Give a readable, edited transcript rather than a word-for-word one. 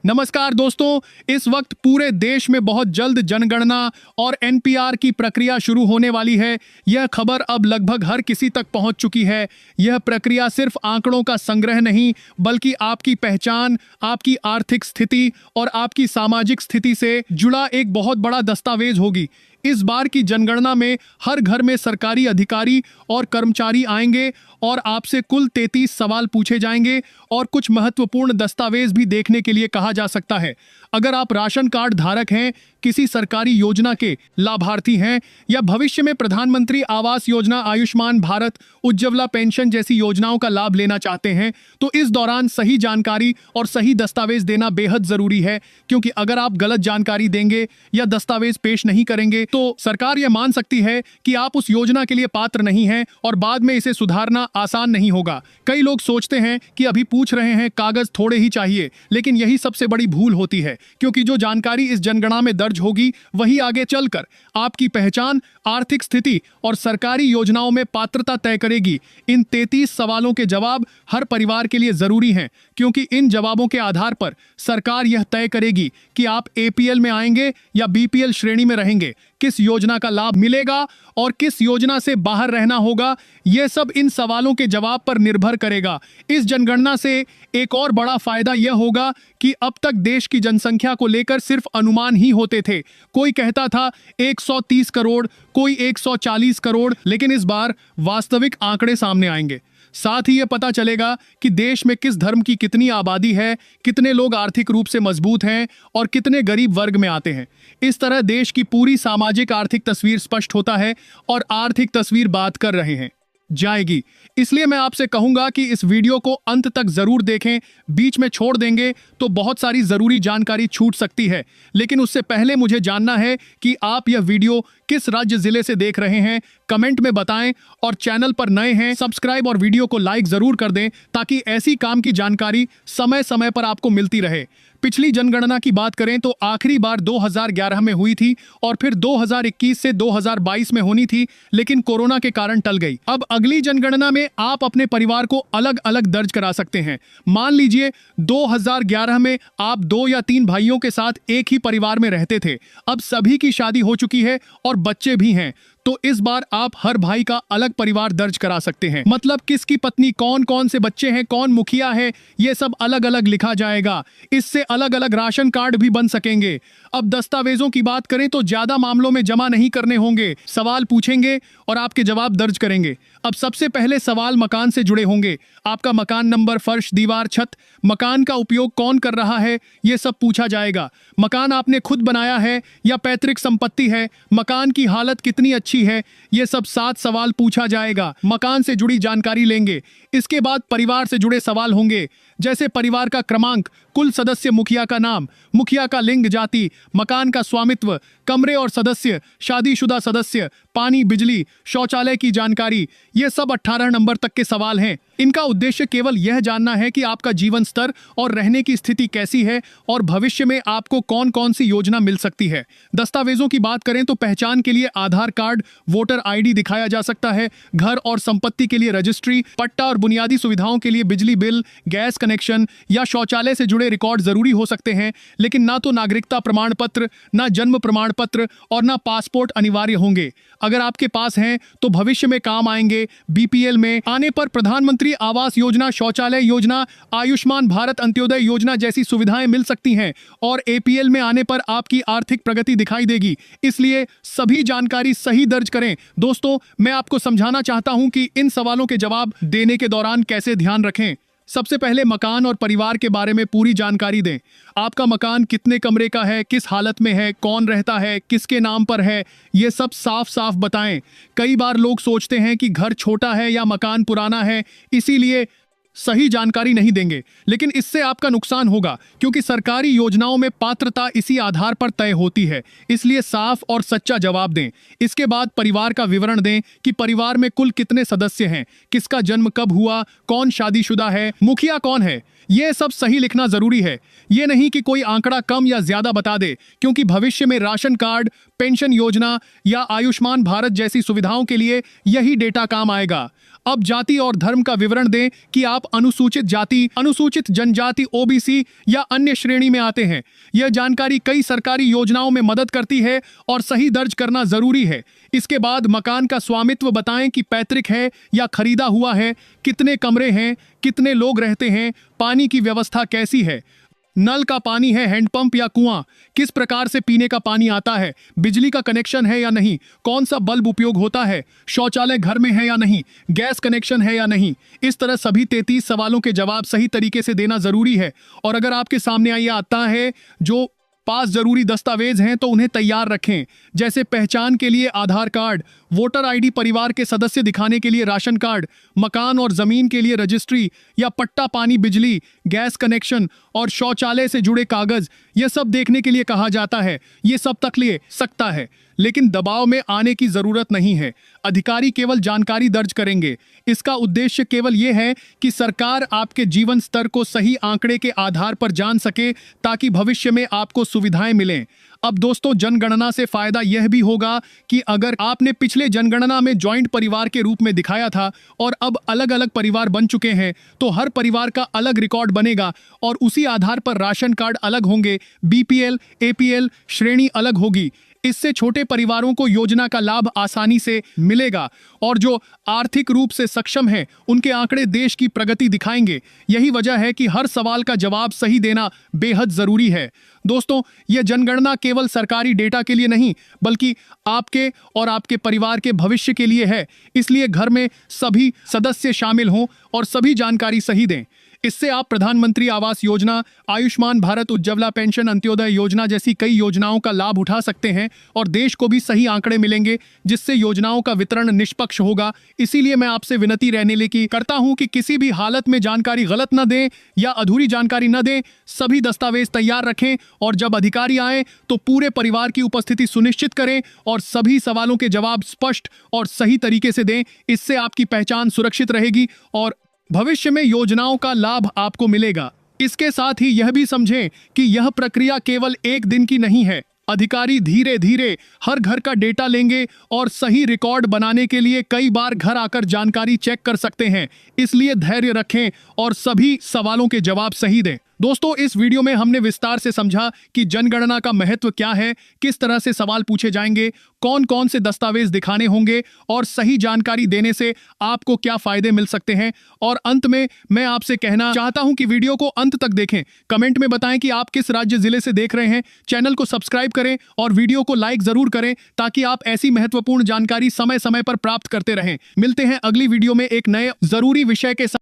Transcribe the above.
नमस्कार दोस्तों, इस वक्त पूरे देश में बहुत जल्द जनगणना और एनपीआर की प्रक्रिया शुरू होने वाली है। यह खबर अब लगभग हर किसी तक पहुंच चुकी है। यह प्रक्रिया सिर्फ आंकड़ों का संग्रह नहीं, बल्कि आपकी पहचान, आपकी आर्थिक स्थिति और आपकी सामाजिक स्थिति से जुड़ा एक बहुत बड़ा दस्तावेज होगी। इस बार की जनगणना में हर घर में सरकारी अधिकारी और कर्मचारी आएंगे और आपसे कुल 33 सवाल पूछे जाएंगे और कुछ महत्वपूर्ण दस्तावेज भी देखने के लिए कहा जा सकता है। अगर आप राशन कार्ड धारक हैं, किसी सरकारी योजना के लाभार्थी हैं या भविष्य में प्रधानमंत्री आवास योजना, आयुष्मान भारत, उज्ज्वला पेंशन जैसी योजनाओं का लाभ लेना चाहते हैं, तो इस दौरान सही जानकारी और सही दस्तावेज देना बेहद जरूरी है। क्योंकि अगर आप गलत जानकारी देंगे या दस्तावेज पेश नहीं करेंगे तो सरकार यह मान सकती है कि आप उस योजना के लिए पात्र नहीं हैं और बाद में इसे सुधारना आसान नहीं होगा। कई लोग सोचते हैं कि अभी पूछ रहे हैं, कागज थोड़े ही चाहिए, लेकिन यही सबसे बड़ी भूल होती है। क्योंकि जो जानकारी इस जनगणना में दर्ज होगी वही आगे चलकर आपकी पहचान, आर्थिक स्थिति और सरकारी योजनाओं में पात्रता तय करेगी। इन 33 सवालों के जवाब हर परिवार के लिए जरूरी हैं, क्योंकि इन जवाबों के आधार पर सरकार यह तय करेगी कि आप एपीएल में आएंगे या बीपीएल श्रेणी में रहेंगे, किस योजना का लाभ मिलेगा और किस योजना से बाहर रहना होगा। यह सब इन सवालों के जवाब पर निर्भर करेगा। इस जनगणना से एक और बड़ा फायदा यह होगा कि अब तक देश की जनसंख्या को लेकर सिर्फ अनुमान ही होते थे। कोई कहता था 130 करोड़, कोई 140 करोड़, लेकिन इस बार वास्तविक आंकड़े सामने आएंगे। साथ ही यह पता चलेगा कि देश में किस धर्म की कितनी आबादी है, कितने लोग आर्थिक रूप से मजबूत हैं और कितने गरीब वर्ग में आते हैं। इस तरह देश की पूरी सामाजिक आर्थिक तस्वीर स्पष्ट होता है और आर्थिक तस्वीर बात कर रहे हैं जाएगी। इसलिए मैं आपसे कहूंगा कि इस वीडियो को अंत तक जरूर देखें। बीच में छोड़ देंगे तो बहुत सारी जरूरी जानकारी छूट सकती है। लेकिन उससे पहले मुझे जानना है कि आप यह वीडियो किस राज्य जिले से देख रहे हैं, कमेंट में बताएं। और चैनल पर नए हैं, सब्सक्राइब और वीडियो को लाइक जरूर कर दें, ताकि ऐसी काम की जानकारी समय समय पर आपको मिलती रहे। पिछली जनगणना की बात करें तो आखिरी बार 2011 में हुई थी और फिर 2021 से 2022 में होनी थी, लेकिन कोरोना के कारण टल गई। अब अगली जनगणना में आप अपने परिवार को अलग अलग दर्ज करा सकते हैं। मान लीजिए 2011 में आप 2 या 3 भाइयों के साथ एक ही परिवार में रहते थे। अब सभी की शादी हो चुकी है और बच्चे भी हैं, तो इस बार आप हर भाई का अलग परिवार दर्ज करा सकते हैं। मतलब किसकी पत्नी, कौन कौन से बच्चे हैं, कौन मुखिया है, ये सब अलग अलग लिखा जाएगा। इससे अलग अलग राशन कार्ड भी बन सकेंगे। अब दस्तावेजों की बात करें तो ज्यादा मामलों में जमा नहीं करने होंगे। सवाल पूछेंगे और आपके जवाब दर्ज करेंगे। अब सबसे पहले सवाल मकान से जुड़े होंगे। आपका मकान नंबर, फर्श, दीवार, छत, मकान का उपयोग कौन कर रहा है, ये सब पूछा जाएगा। मकान आपने खुद बनाया है या पैतृक संपत्ति है, मकान की हालत कितनी अच्छी है, ये सब 7 सवाल पूछा जाएगा। मकान से जुड़ी जानकारी लेंगे। इसके बाद परिवार से जुड़े सवाल होंगे, जैसे परिवार का क्रमांक, कुल सदस्य, मुखिया का नाम, मुखिया का लिंग, जाति, मकान का स्वामित्व, कमरे और सदस्य, शादीशुदा सदस्य, पानी, बिजली, शौचालय की जानकारी। ये सब 18 नंबर तक के सवाल हैं। इनका उद्देश्य केवल यह जानना है कि आपका जीवन स्तर और रहने की स्थिति कैसी है और भविष्य में आपको कौन कौन सी योजना मिल सकती है। दस्तावेजों की बात करें तो पहचान के लिए आधार कार्ड, वोटर आईडी दिखाया जा सकता है। घर और संपत्ति के लिए रजिस्ट्री, पट्टा और बुनियादी सुविधाओं के लिए बिजली बिल, गैस कनेक्शन या शौचालय से जुड़े रिकॉर्ड जरूरी हो सकते हैं। लेकिन ना तो नागरिकता प्रमाण पत्र, ना जन्म प्रमाण पत्र और ना पासपोर्ट अनिवार्य होंगे। अगर आपके पास हैं तो भविष्य में काम आएंगे। बीपीएल में आने पर प्रधानमंत्री आवास योजना, शौचालय योजना, आयुष्मान भारत, अंत्योदय योजना जैसी सुविधाएं मिल सकती हैं। और एपीएल में आने पर आपकी आर्थिक प्रगति दिखाई देगी। इसलिए सभी जानकारी सही दर्ज करें। दोस्तों, मैं आपको समझाना चाहता हूं कि इन सवालों के जवाब देने के दौरान कैसे ध्यान रखें। सबसे पहले मकान और परिवार के बारे में पूरी जानकारी दें। आपका मकान कितने कमरे का है, किस हालत में है, कौन रहता है, किसके नाम पर है, ये सब साफ साफ बताएं। कई बार लोग सोचते हैं कि घर छोटा है या मकान पुराना है, इसीलिए सही जानकारी नहीं देंगे, लेकिन इससे आपका नुकसान होगा। क्योंकि सरकारी योजनाओं में पात्रता इसी आधार पर तय होती है। इसलिए साफ और सच्चा जवाब दें। इसके बाद परिवार का विवरण दें कि परिवार में कुल कितने सदस्य हैं, किसका जन्म कब हुआ, कौन शादीशुदा है, मुखिया कौन है। ये सब सही लिखना जरूरी है। ये नहीं कि कोई आंकड़ा कम या ज्यादा बता दे, क्योंकि भविष्य में राशन कार्ड, पेंशन योजना या आयुष्मान भारत जैसी सुविधाओं के लिए यही डेटा काम आएगा। अब जाति और धर्म का विवरण दें कि आप अनुसूचित जाति, अनुसूचित जनजाति, ओबीसी या अन्य श्रेणी में आते हैं। यह जानकारी कई सरकारी योजनाओं में मदद करती है और सही दर्ज करना जरूरी है। इसके बाद मकान का स्वामित्व बताएं कि पैतृक है या खरीदा हुआ है, कितने कमरे हैं, कितने लोग रहते हैं, पानी की व्यवस्था कैसी है, नल का पानी है, हैंडपंप या कुआं, किस प्रकार से पीने का पानी आता है, बिजली का कनेक्शन है या नहीं, कौन सा बल्ब उपयोग होता है, शौचालय घर में है या नहीं, गैस कनेक्शन है या नहीं। इस तरह सभी 33 सवालों के जवाब सही तरीके से देना जरूरी है। और अगर आपके सामने ये आता है जो पास जरूरी दस्तावेज हैं तो उन्हें तैयार रखें, जैसे पहचान के लिए आधार कार्ड, वोटर आईडी, परिवार के सदस्य दिखाने के लिए राशन कार्ड, मकान और जमीन के लिए रजिस्ट्री या पट्टा, पानी, बिजली, गैस कनेक्शन और शौचालय से जुड़े कागज, यह सब देखने के लिए कहा जाता है। ये सब तक ले सकता है, लेकिन दबाव में आने की जरूरत नहीं है। अधिकारी केवल जानकारी दर्ज करेंगे। इसका उद्देश्य केवल यह है कि सरकार आपके जीवन स्तर को सही आंकड़े के आधार पर जान सके, ताकि भविष्य में आपको सुविधाएं मिलें। अब दोस्तों, जनगणना से फायदा यह भी होगा कि अगर आपने पिछले जनगणना में जॉइंट परिवार के रूप में दिखाया था और अब अलग अलग परिवार बन चुके हैं, तो हर परिवार का अलग रिकॉर्ड बनेगा और उसी आधार पर राशन कार्ड अलग होंगे, बीपीएल, एपीएल श्रेणी अलग होगी। इससे छोटे परिवारों को योजना का लाभ आसानी से मिलेगा और जो आर्थिक रूप से सक्षम हैं, उनके आंकड़े देश की प्रगति दिखाएंगे। यही वजह है कि हर सवाल का जवाब सही देना बेहद जरूरी है। दोस्तों, यह जनगणना केवल सरकारी डेटा के लिए नहीं, बल्कि आपके और आपके परिवार के भविष्य के लिए है। इसलिए घर में सभी सदस्य शामिल हों और सभी जानकारी सही दें। इससे आप प्रधानमंत्री आवास योजना, आयुष्मान भारत, उज्ज्वला पेंशन, अंत्योदय योजना जैसी कई योजनाओं का लाभ उठा सकते हैं और देश को भी सही आंकड़े मिलेंगे, जिससे योजनाओं का वितरण निष्पक्ष होगा। इसीलिए मैं आपसे विनती रहने की करता हूं कि किसी भी हालत में जानकारी गलत न दें या अधूरी जानकारी न दें। सभी दस्तावेज तैयार रखें और जब अधिकारी आए तो पूरे परिवार की उपस्थिति सुनिश्चित करें और सभी सवालों के जवाब स्पष्ट और सही तरीके से दें। इससे आपकी पहचान सुरक्षित रहेगी और भविष्य में योजनाओं का लाभ आपको मिलेगा। इसके साथ ही यह भी समझें कि यह प्रक्रिया केवल एक दिन की नहीं है। अधिकारी धीरे धीरे हर घर का डेटा लेंगे और सही रिकॉर्ड बनाने के लिए कई बार घर आकर जानकारी चेक कर सकते हैं। इसलिए धैर्य रखें और सभी सवालों के जवाब सही दें। दोस्तों, इस वीडियो में हमने विस्तार से समझा कि जनगणना का महत्व क्या है, किस तरह से सवाल पूछे जाएंगे, कौन कौन से दस्तावेज दिखाने होंगे और सही जानकारी देने से आपको क्या फायदे मिल सकते हैं। और अंत में मैं आपसे कहना चाहता हूं कि वीडियो को अंत तक देखें। कमेंट में बताएं कि आप किस राज्य जिले से देख रहे हैं। चैनल को सब्सक्राइब करें और वीडियो को लाइक जरूर करें, ताकि आप ऐसी महत्वपूर्ण जानकारी समय समय पर प्राप्त करते रहें। मिलते हैं अगली वीडियो में एक नए जरूरी विषय के साथ।